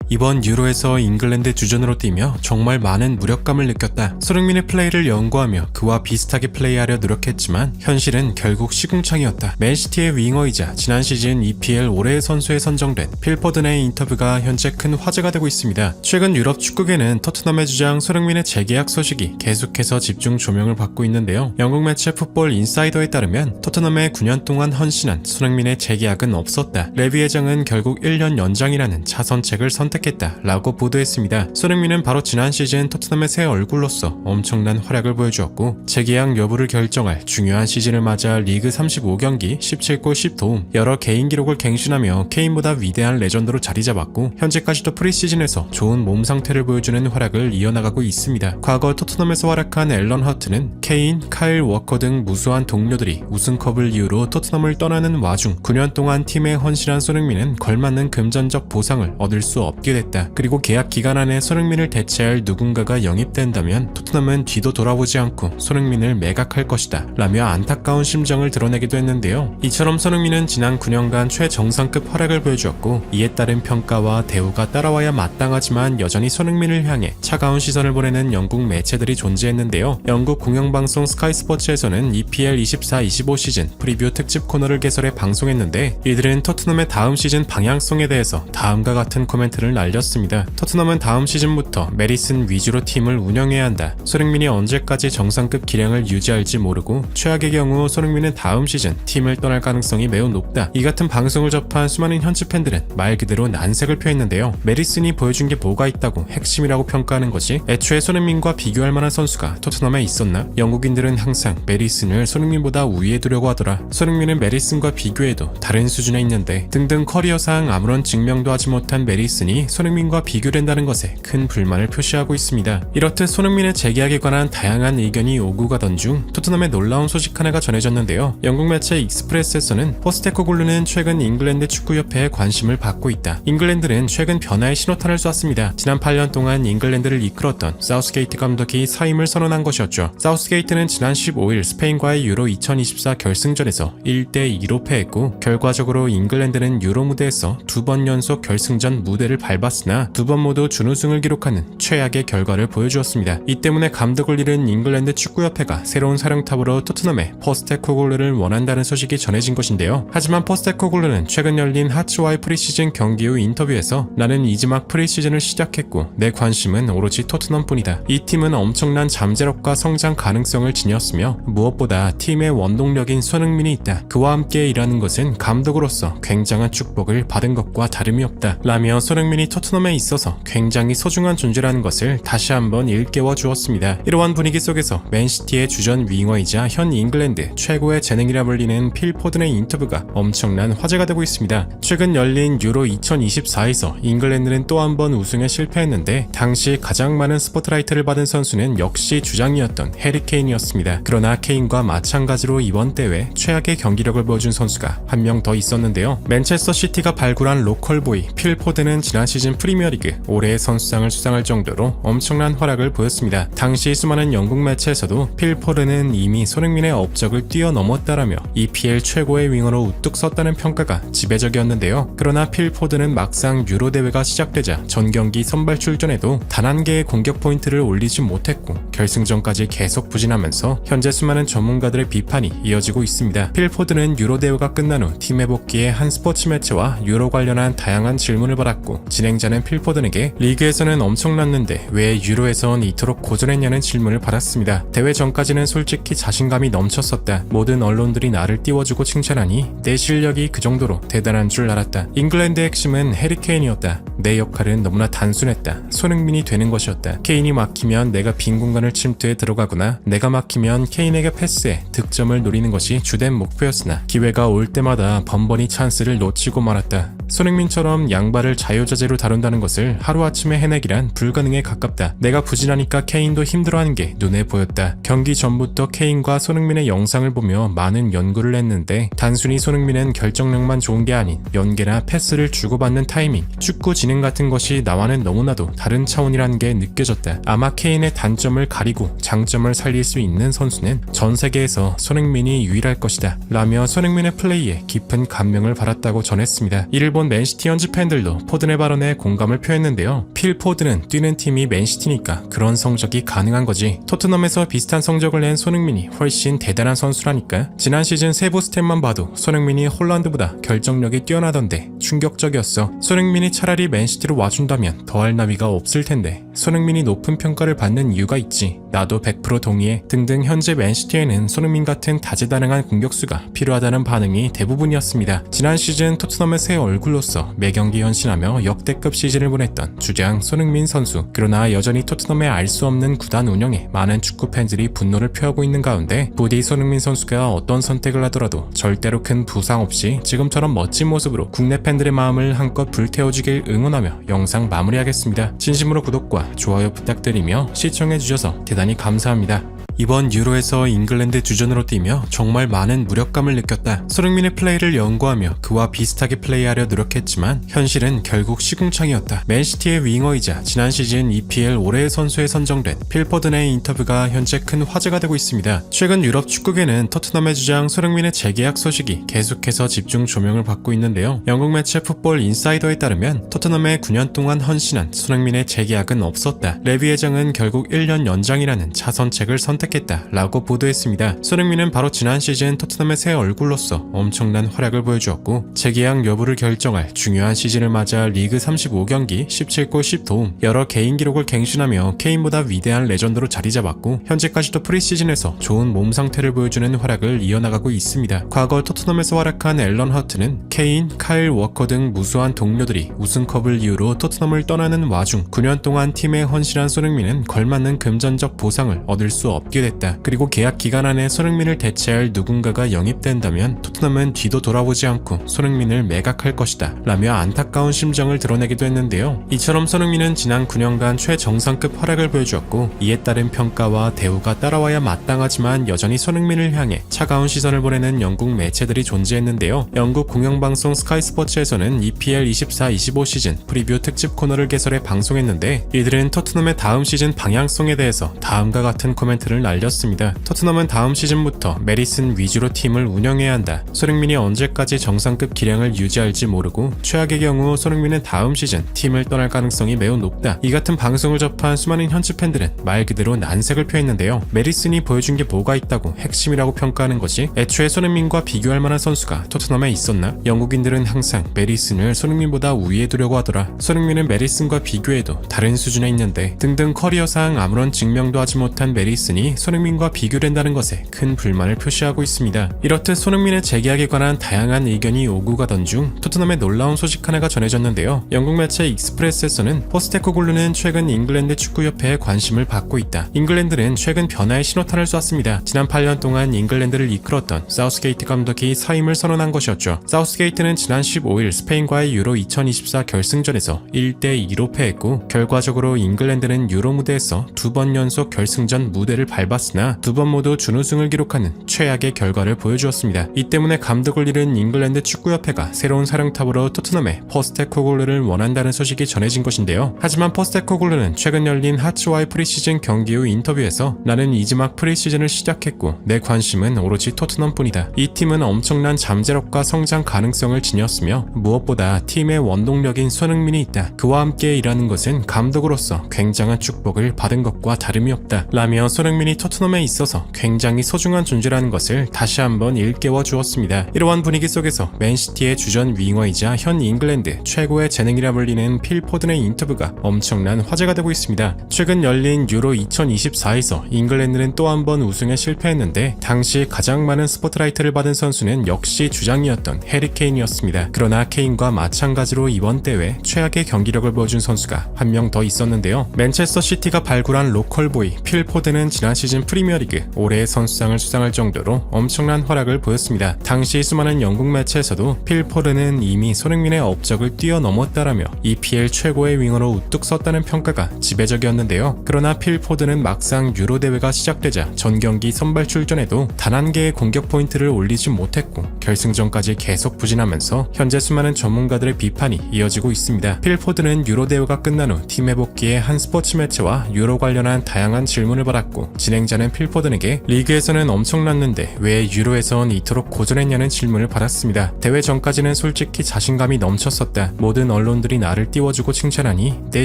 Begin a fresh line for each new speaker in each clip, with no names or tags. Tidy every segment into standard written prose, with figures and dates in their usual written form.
이번 유로에서 잉글랜드 주전으로 뛰며 정말 많은 무력감을 느꼈다. 손흥민의 플레이를 연구하며 그와 비슷하게 플레이하려 노력했지만 현실은 결국 시궁창이었다. 맨시티의 윙어이자 지난 시즌 EPL 올해의 선수에 선정된 필 포든의 인터뷰가 현재 큰 화제가 되고 있습니다. 최근 유럽 축구계는 토트넘의 주장 손흥민의 재계약 소식이 계속해서 집중 조명을 받고 있는데요. 영국 매체 풋볼 인사이더에 따르면 토트넘에 9년 동안 헌신한 손흥민의 재계약은 없었다. 레비 회장은 결국 1년 연장이라는 자선책을 선택했다 라고 보도했습니다. 손흥민은 바로 지난 시즌 토트넘의 새 얼굴로서 엄청난 활약을 보여주었고 재계약 여부를 결정할 중요한 시즌을 맞아 리그 35경기 17골 10도움 여러 개인 기록을 갱신하며 케인보다 위대한 레전드로 자리잡았고 현재까지도 프리시즌에서 좋은 몸 상태를 보여주는 활약을 이어나가고 있습니다. 과거 토트넘에서 활약한 앨런 허트는 케인, 카일 워커 등 무수한 동료들이 우승컵을 이유로 토트넘을 떠나는 와중 9년 동안 팀에 헌신한 손흥민은 걸맞는 금전적 보상을 얻을 수 없게 됐다. 그리고 계약 기간 안에 손흥민을 대체할 누군가가 영입된다면 토트넘은 뒤도 돌아보지 않고 손흥민을 매각할 것이다 라며 안타까운 심정을 드러내기도 했는데요. 이처럼 손흥민은 지난 9년간 최정상급 활약을 보여주었고 이에 따른 평가와 대우가 따라와야 마땅하지만 여전히 손흥민을 향해 차가운 시선을 보내는 영국 매체들이 존재했는데요. 영국 공영방송 스카이 스포츠에서는 EPL 24-25 시즌 프리뷰 특집 코너를 개설해 방송했는데 이들은 토트넘의 다음 시즌 방향성에 대해서 다음과 같은 코멘트를 날렸습니다. 토트넘은 다음 시즌부터 메리슨 위주로 팀을 운영해야 한다. 손흥민이 언제까지 정상급 기량을 유지할지 모르고 최악의 경우 손흥민은 다음 시즌 팀을 떠날 가능성이 매우 높다. 이 같은 방송을 접한 수많은 현지 팬들은 말 그대로 난색을 표했는데요. 메리슨이 보여준 게 뭐가 있다고 핵심이라고 평가하는 것이 애초에 손흥민과 비교할 만한 선수가 토트넘에 있었나? 영국인들은 항상 메리슨을 손흥민보다 우위에 두려고 하더라. 손흥민은 메리슨과 비교해도 다른 수준에 있는데 등등 커리어상 아무런 증명도 하지 못한 메리슨이 손흥민과 비교된다는 것에 큰 불만을 표시하고 있습니다. 이렇듯 손흥민의 재계약에 관한 다양한 의견이 오고 가던 중 토트넘의 놀라운 소식 하나가 전해졌는데요. 영국 매체 익스프레스에서는 포스테코글루는 최근 잉글랜드 축구협회에 관심을 받고 있다. 잉글랜드는 최근 변화의 신호탄을 쐈습니다. 지난 8년 동안 잉글랜드를 이끌었던 사우스게이트 감독이 사임을 선언한 것이었죠. 사우스게이트는 지난 15일 스페인과의 유로 2024 결승전에서 1대2로 패했고 결과적으로 잉글랜드는 유로 무대에서 2번 연속 결승전 무대를 밟았으나 2번 모두 준우승을 기록하는 최악의 결과를 보여주었습니다. 이 때문에 감독을 잃은 잉글랜드 축구협회가 새로운 사령탑으로 토트넘의 포스테코글루를 원한다는 소식이 전해진 것인데요. 하지만 포스테코글루는 최근 열린 하츠와의 프리시즌 경기 후 인터뷰에서 나는 이제 막 프리시즌을 시작했고 내 관심은 오로지 토트넘뿐이다. 이 팀은 엄청난 잠재력과 성장 가능성을 지녔으며 무엇보다 팀의 원동력인 손흥민이 있다. 그와 함께 일하는 것은 감독으로서 굉장한 축복을 받은 것과 다름이 없다 라며 손흥민이 토트넘에 있어서 굉장히 소중한 존재라는 것을 다시 한번 일깨워 주었습니다. 이러한 분위기 속에서 맨시티의 주전 윙어이자 현 잉글랜드 최고의 재능이라 불리는 필 포든의 인터뷰가 엄청난 화제가 되고 있습니다. 최근 열린 유로 2024에서 잉글랜드는 또 한 번 우승에 실패했는데 당시 가장 많은 스포트라이트를 받은 선수는 역시 주장이었던 해리 케인이었습니다. 그러나 케인과 마찬가지로 이번 대회 최악의 경기력을 보여준 선수가 한 명 더 있었는데요. 맨체스터 시티가 발굴한 로컬보이 필 포든은 지난 시즌 프리미어리그 올해의 선수상을 수상할 정도로 엄청난 활약을 보였습니다. 당시 수많은 영국 매체에서도 필 포든은 이미 손흥민의 업적을 뛰어넘었다라며 EPL 최고의 윙어로 우뚝 섰다는 평가가 지배적이었는데요. 그러나 필 포든은 막상 유로 대회가 시작되자 전 경기 선발 출전에도 단 한 개의 공격 포인트를 올리지 못했고 결승전까지 계속 부진하면서 현재 수많은 전문가들의 비판이 이어지고 있습니다. 필 포든은 유로 대회가 끝난 후 팀에 복귀해 한 스포츠 매체와 유로 관련한 다양한 질문을 받았고 진행자는 필 포든에게 리그에서는 엄청났는데 왜 유로에선 이토록 고전했냐는 질문을 받았습니다. 대회 전까지는 솔직히 자신감이 넘쳤었다. 모든 언론들이 나를 띄워주고 칭찬하니 내 실력이 그 정도로 대단한 줄 알았다. 잉글랜드의 핵심은 해리 케인이었다. 내 역할은 너무나 단순했다. 손흥민이 되는 것이었다. 케인이 막히면 내가 빈 공간을 침투해 들어가거나 내가 막히면 케인에게 패스해 득점을 노리는 것이 주된 목표였으나 기회가 올 때마다 번번이 찬스를 놓치고 말았다. 손흥민처럼 양발을 자유자재로 다룬다는 것을 하루아침에 해내기란 불가능에 가깝다. 내가 부진하니까 케인도 힘들어하는 게 눈에 보였다. 경기 전부터 케인과 손흥민의 영상을 보며 많은 연구를 했는데 단순히 손흥민은 결정력만 좋은 게 아닌 연계나 패스를 주고받는 타이밍, 축구 진행 같은 것이 나와는 너무나도 다른 차원이라는 게 느껴졌다. 아마 케인의 단점을 가리고 장점을 살릴 수 있는 선수는 전 세계에서 손흥민이 유일할 것이다 라며 손흥민의 플레이에 깊은 감명을 받았다고 전했습니다. 이를 본 맨시티 현지 팬들도 포든의 발언에 발언에 공감을 표했는데요. 필 포드는 뛰는 팀이 맨시티니까 그런 성적이 가능한 거지. 토트넘에서 비슷한 성적을 낸 손흥민이 훨씬 대단한 선수라니까. 지난 시즌 세부 스탯만 봐도 손흥민이 홀란드보다 결정력이 뛰어나던데 충격적이었어. 손흥민이 차라리 맨시티로 와준다면 더할 나위가 없을 텐데. 손흥민이 높은 평가를 받는 이유가 있지. 나도 100% 동의해. 등등. 현재 맨시티에는 손흥민 같은 다재다능한 공격수가 필요하다는 반응이 대부분이었습니다. 지난 시즌 토트넘의 새 얼굴로서 매경기 헌신하며 역대급 시즌을 보냈던 주장 손흥민 선수. 그러나 여전히 토트넘의 알 수 없는 구단 운영에 많은 축구 팬들이 분노를 표하고 있는 가운데 부디 손흥민 선수가 어떤 선택을 하더라도 절대로 큰 부상 없이 지금처럼 멋진 모습으로 국내 팬들의 마음을 한껏 불태워주길 응원하며 영상 마무리하겠습니다. 진심으로 구독과 좋아요 부탁드리며 시청해주셔서 대단히 감사합니다. 이번 유로에서 잉글랜드 주전으로 뛰며 정말 많은 무력감을 느꼈다. 손흥민의 플레이를 연구하며 그와 비슷하게 플레이하려 노력했지만 현실은 결국 시궁창이었다. 맨시티의 윙어이자 지난 시즌 EPL 올해의 선수에 선정된 필 포든의 인터뷰가 현재 큰 화제가 되고 있습니다. 최근 유럽 축구계는 토트넘의 주장 손흥민의 재계약 소식이 계속해서 집중 조명을 받고 있는데요. 영국 매체 풋볼 인사이더에 따르면 토트넘의 9년 동안 헌신한 손흥민의 재계약은 없었다. 레비 회장은 결국 1년 연장이라는 자선책을 선택했다라고 보도했습니다. 손흥민은 바로 지난 시즌 토트넘의 새 얼굴로서 엄청난 활약을 보여주었고 재계약 여부를 결정할 중요한 시즌을 맞아 리그 35경기 17골 10도움 여러 개인 기록을 갱신하며 케인보다 위대한 레전드로 자리잡았고 현재까지도 프리시즌에서 좋은 몸 상태를 보여주는 활약을 이어나가고 있습니다. 과거 토트넘에서 활약한 앨런 허트는 케인, 카일 워커 등 무수한 동료들이 우승컵을 이유로 토트넘을 떠나는 와중 9년 동안 팀에 헌신한 손흥민은 걸맞는 금전적 보상을 얻을 수 없게 됐다. 그리고 계약 기간 안에 손흥민을 대체할 누군가가 영입된다면 토트넘은 뒤도 돌아보지 않고 손흥민을 매각할 것이다 라며 안타까운 심정을 드러내기도 했는데요. 이처럼 손흥민은 지난 9년간 최정상급 활약을 보여주었고 이에 따른 평가와 대우가 따라와야 마땅하지만 여전히 손흥민을 향해 차가운 시선을 보내는 영국 매체들이 존재했는데요. 영국 공영방송 스카이 스포츠에서는 EPL 24-25 시즌 프리뷰 특집 코너를 개설해 방송했는데 이들은 토트넘의 다음 시즌 방향성에 대해서 다음과 같은 코멘트를 날렸습니다. 토트넘은 다음 시즌부터 메리슨 위주로 팀을 운영해야 한다. 손흥민이 언제까지 정상급 기량을 유지할지 모르고 최악의 경우 손흥민은 다음 시즌 팀을 떠날 가능성이 매우 높다. 이 같은 방송을 접한 수많은 현지 팬들은 말 그대로 난색을 표했는데요. 메리슨이 보여준 게 뭐가 있다고 핵심이라고 평가하는 것이 애초에 손흥민과 비교할 만한 선수가 토트넘에 있었나? 영국인들은 항상 메리슨을 손흥민보다 우위에 두려고 하더라. 손흥민은 메리슨과 비교해도 다른 수준에 있는데 등등 커리어상 아무런 증명도 하지 못한 메리슨이 손흥민과 비교된다는 것에 큰 불만을 표시하고 있습니다. 이렇듯 손흥민의 재계약에 관한 다양한 의견이 오고 가던 중 토트넘의 놀라운 소식 하나가 전해졌는데요. 영국 매체 익스프레스에서는 포스테코글루는 최근 잉글랜드 축구협회에 관심을 받고 있다. 잉글랜드는 최근 변화의 신호탄을 쐈습니다. 지난 8년 동안 잉글랜드를 이끌었던 사우스게이트 감독이 사임을 선언한 것이었죠. 사우스게이트는 지난 15일 스페인과의 유로 2024 결승전에서 1-2로 패했고 결과적으로 잉글랜드는 유로 무대에서 2번 연속 결승전 무대를 밟았으나 2번 모두 준우승을 기록하는 최악의 결과를 보여주었습니다. 이 때문에 감독을 잃은 잉글랜드 축구협회가 새로운 사령탑으로 토트넘의 포스테코글루를 원한다는 소식이 전해진 것인데요. 하지만 포스테코글루는 최근 열린 하츠와의 프리시즌 경기 후 인터뷰에서 나는 이지막 프리시즌을 시작했고 내 관심은 오로지 토트넘뿐이다. 이 팀은 엄청난 잠재력과 성장 가능성을 지녔으며 무엇보다 팀의 원동력인 손흥민이 있다. 그와 함께 일하는 것은 감독으로서 굉장한 축복을 받은 것과 다름이 없다 라며 손흥민이 토트넘에 있어서 굉장히 소중한 존재라는 것을 다시 한번 일깨워 주었습니다. 이러한 분위기 속에서 맨시티의 주전 윙어이자 현 잉글랜드 최고의 재능이라 불리는 필 포든의 인터뷰가 엄청난 화제가 되고 있습니다. 최근 열린 유로 2024에서 잉글랜드는 또 한 번 우승에 실패했는데 당시 가장 많은 스포트라이트를 받은 선수는 역시 주장이었던 해리 케인이었습니다. 그러나 케인과 마찬가지로 이번 대회 최악의 경기력을 보여준 선수가 한 명 더 있었는데요. 맨체스터 시티가 발굴한 로컬보이 필 포든은 지난 시즌 프리미어리그 올해의 선수상을 수상할 정도로 엄청난 활약을 보였습니다. 당시 수많은 영국 매체에서도 필 포든은 이미 손흥민의 업적을 뛰어넘었다라며 EPL 최고의 윙어로 우뚝 섰다는 평가가 지배적이었는데요. 그러나 필 포든은 막상 유로 대회가 시작되자 전 경기 선발 출전에도 단 한 개의 공격 포인트를 올리지 못했고 결승전까지 계속 부진하면서 현재 수많은 전문가들의 비판이 이어지고 있습니다. 필 포든은 유로 대회가 끝난 후 팀 회복기에 한 스포츠 매체와 유로 관련한 다양한 질문을 받았고 진행자는 필 포든에게 리그에서는 엄청났는데 왜 유로에선 이토록 고전했냐는 질문을 받았습니다. 대회 전까지는 솔직히 자신감이 넘쳤었다. 모든 언론들이 나를 띄워주고 칭찬하니 내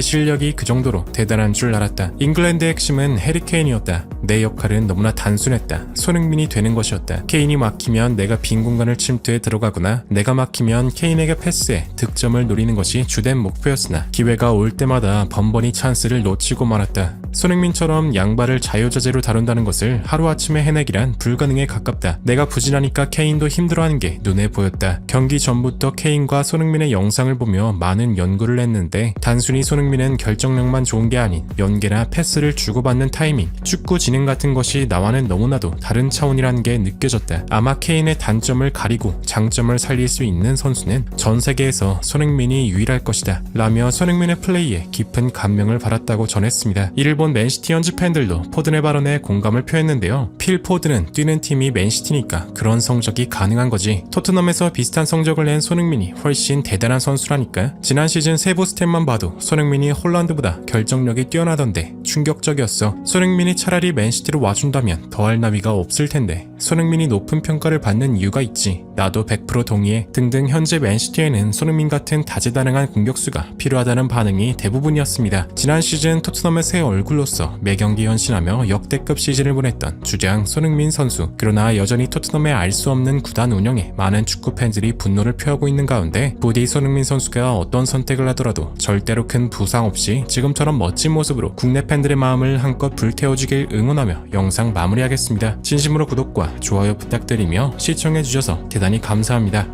실력이 그 정도로 대단한 줄 알았다. 잉글랜드의 핵심은 해리 케인이었다. 내 역할은 너무나 단순했다. 손흥민이 되는 것이었다. 케인이 막히면 내가 빈 공간을 침투해 들어가거나 내가 막히면 케인에게 패스해 득점을 노리는 것이 주된 목표였으나 기회가 올 때마다 번번이 찬스를 놓치고 말았다. 손흥민처럼 양발을 자유자재로 다룬다는 것을 하루아침에 해내기란 불가능에 가깝다. 내가 부진하니까 케인도 힘들어하는 게 눈에 보였다. 경기 전부터 케인과 손흥민의 영상을 보며 많은 연구를 했는데 단순히 손흥민은 결정력만 좋은 게 아닌 연계나 패스를 주고받는 타이밍, 축구 진행 같은 것이 나와는 너무나도 다른 차원이라는 게 느껴졌다. 아마 케인의 단점을 가리고 장점을 살릴 수 있는 선수는 전 세계에서 손흥민이 유일할 것이다 라며 손흥민의 플레이에 깊은 감명을 받았다고 전했습니다. 이를 본 맨시티 현지 팬들도 포든의 발언에 공감을 표했는데요. 필 포든은 뛰는 팀이 맨시티니까 그런 성적이 가능한 거지. 토트넘에서 비슷한 성적을 낸 손흥민이 훨씬 대단한 선수라니까. 지난 시즌 세부 스탯만 봐도 손흥민이 홀란드보다 결정력이 뛰어나던데 충격적이었어. 손흥민이 차라리 맨시티로 와준다면 더할 나위가 없을 텐데 손흥민이 높은 평가를 받는 이유가 있지. 나도 100% 동의해 등등. 현재 맨시티에는 손흥민 같은 다재다능한 공격수가 필요하다는 반응이 대부분이었습니다. 지난 시즌 토트넘의 새 얼굴로서 매경기 헌신하며 역대급 시즌을 보냈던 주장 손흥민 선수. 그러나 여전히 토트넘의 알 수 없는 구단 운영에 많은 축구 팬들이 분노를 표하고 있는 가운데 부디 손흥민 선수가 어떤 선택을 하더라도 절대로 큰 부상 없이 지금처럼 멋진 모습으로 국내 팬들의 마음을 한껏 불태워주길 응원하며 영상 마무리하겠습니다. 진심으로 구독과 좋아요 부탁드리며 시청해주셔서 대단히 감사합니다.